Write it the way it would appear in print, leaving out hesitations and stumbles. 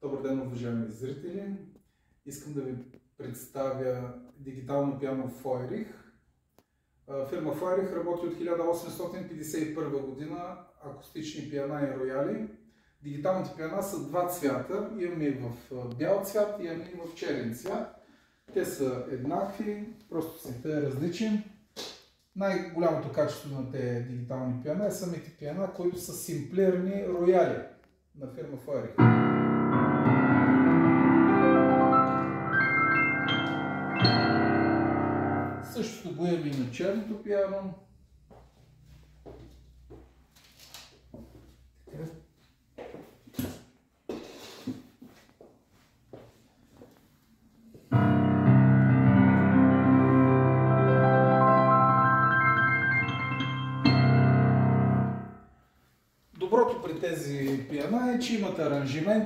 Добър ден, уважаеми зрители! Искам да ви представя дигитално пиано Фойрих. Фирма Фойрих работи от 1851 година, акустични пиана и рояли. Дигиталните пиана са два цвята, имаме и в бял цвят, имаме и в черен цвят. Те са еднакви, просто цветът е различен. Най-голямото качество на тези дигитални пиана е самите пиана, които са симплирани рояли на фирма Фойрих. Същото го имаме и на черното пиано. Доброто при тези пиана е, че имат аранжимент,